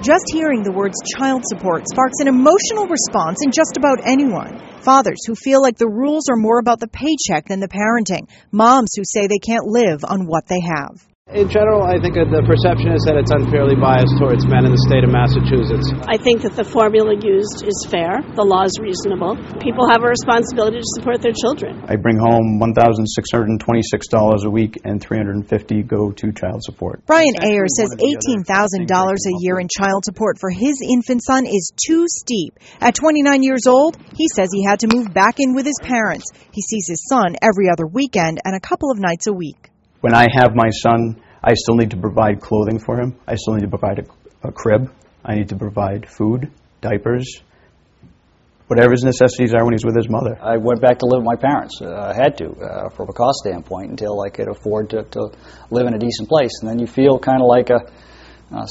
Just hearing the words child support sparks an emotional response in just about anyone. Fathers who feel like the rules are more about the paycheck than the parenting. Moms who say they can't live on what they have. In general, I think the perception is that it's unfairly biased towards men in the state of Massachusetts. I think that the formula used is fair. The law is reasonable. People have a responsibility to support their children. I bring home $1,626 a week, and $350 go to child support. Brian Ayer says $18,000 a year in child support for his infant son is too steep. At 29 years old, he says he had to move back in with his parents. He sees his son every other weekend and a couple of nights a week. When I have my son, I still need to provide clothing for him. I still need to provide a crib. I need to provide food, diapers, whatever his necessities are when he's with his mother. I went back to live with my parents. I had to, from a cost standpoint, until I could afford to live in a decent place. And then you feel kind of like a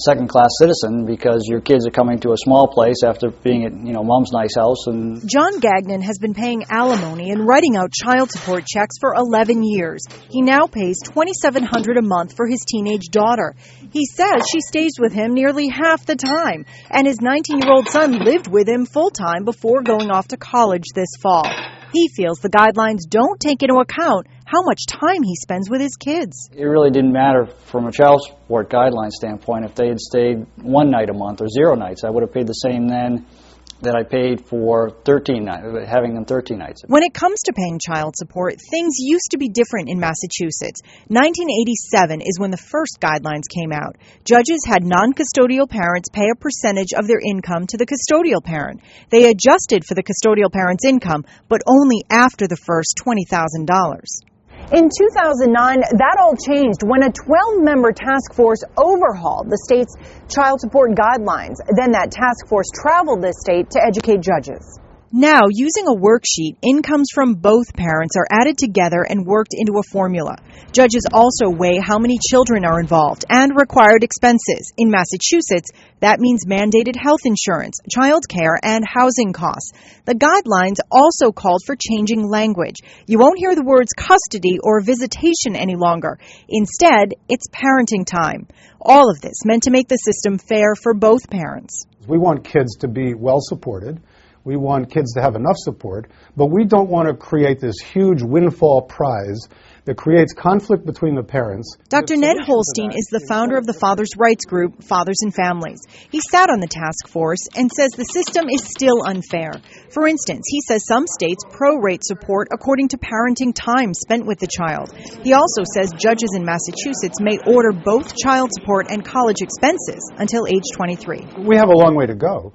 second-class citizen because your kids are coming to a small place after being at, mom's nice house. And John Gagnon has been paying alimony and writing out child support checks for 11 years. He now pays $2,700 a month for his teenage daughter. He says she stays with him nearly half the time, and his 19-year-old son lived with him full-time before going off to college this fall. He feels the guidelines don't take into account how much time he spends with his kids. It really didn't matter from a child support guideline standpoint. If they had stayed one night a month or 0 nights, I would have paid the same then that I paid for 13 nights, having them 13 nights. When it comes to paying child support, things used to be different in Massachusetts. 1987 is when the first guidelines came out. Judges had non-custodial parents pay a percentage of their income to the custodial parent. They adjusted for the custodial parent's income, but only after the first $20,000. In 2009, that all changed when a 12-member task force overhauled the state's child support guidelines. Then that task force traveled this state to educate judges. Now, using a worksheet, incomes from both parents are added together and worked into a formula. Judges also weigh how many children are involved and required expenses. In Massachusetts, that means mandated health insurance, child care, and housing costs. The guidelines also called for changing language. You won't hear the words custody or visitation any longer. Instead, it's parenting time. All of this meant to make the system fair for both parents. We want kids to be well supported. We want kids to have enough support, but we don't want to create this huge windfall prize that creates conflict between the parents. Dr. Ned Holstein is the founder of the fathers' rights group, Fathers and Families. He sat on the task force and says the system is still unfair. For instance, he says some states prorate support according to parenting time spent with the child. He also says judges in Massachusetts may order both child support and college expenses until age 23. We have a long way to go,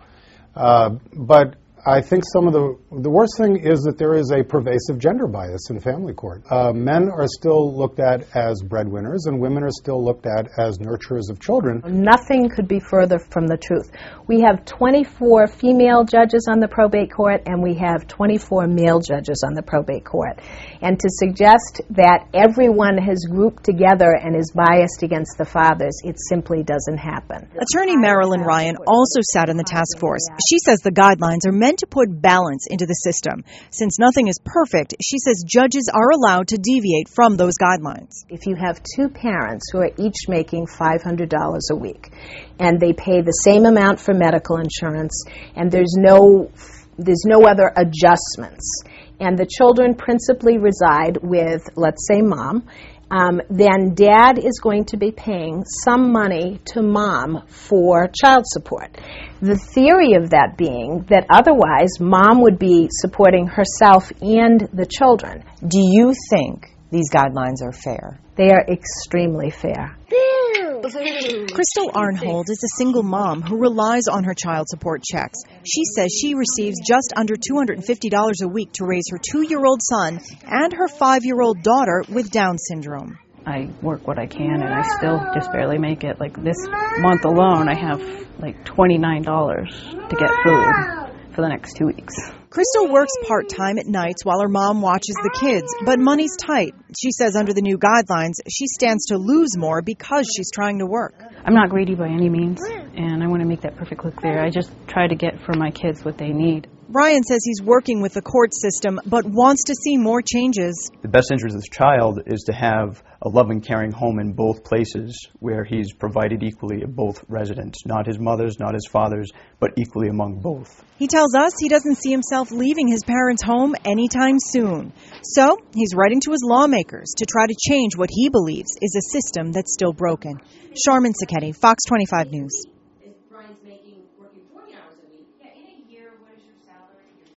but I think some of the worst thing is that there is a pervasive gender bias in family court. Men are still looked at as breadwinners, and women are still looked at as nurturers of children. Nothing could be further from the truth. We have 24 female judges on the probate court, and we have 24 male judges on the probate court. And to suggest that everyone has grouped together and is biased against the fathers, it simply doesn't happen. Attorney Marilyn Ryan also sat on the task force. She says the guidelines are meant to put balance into the system. Since nothing is perfect, she says judges are allowed to deviate from those guidelines. If you have two parents who are each making $500 a week, and they pay the same amount for medical insurance, and there's no other adjustments, and the children principally reside with, let's say, mom, then dad is going to be paying some money to mom for child support. The theory of that being that otherwise mom would be supporting herself and the children. Do you think these guidelines are fair? They are extremely fair. Crystal Arnhold is a single mom who relies on her child support checks. She says she receives just under $250 a week to raise her 2-year-old son and her 5-year-old daughter with Down syndrome. I work what I can, and I still just barely make it. Like this month alone, I have like $29 to get food for the next 2 weeks. Crystal works part-time at nights while her mom watches the kids, but money's tight. She says under the new guidelines, she stands to lose more because she's trying to work. I'm not greedy by any means, and I want to make that perfectly clear. I just try to get for my kids what they need. Ryan says he's working with the court system, but wants to see more changes. The best interest of this child is to have a loving, caring home in both places where he's provided equally of both residents, not his mother's, not his father's, but equally among both. He tells us he doesn't see himself leaving his parents' home anytime soon. So he's writing to his lawmakers to try to change what he believes is a system that's still broken. Charmin Sacchetti, Fox 25 News.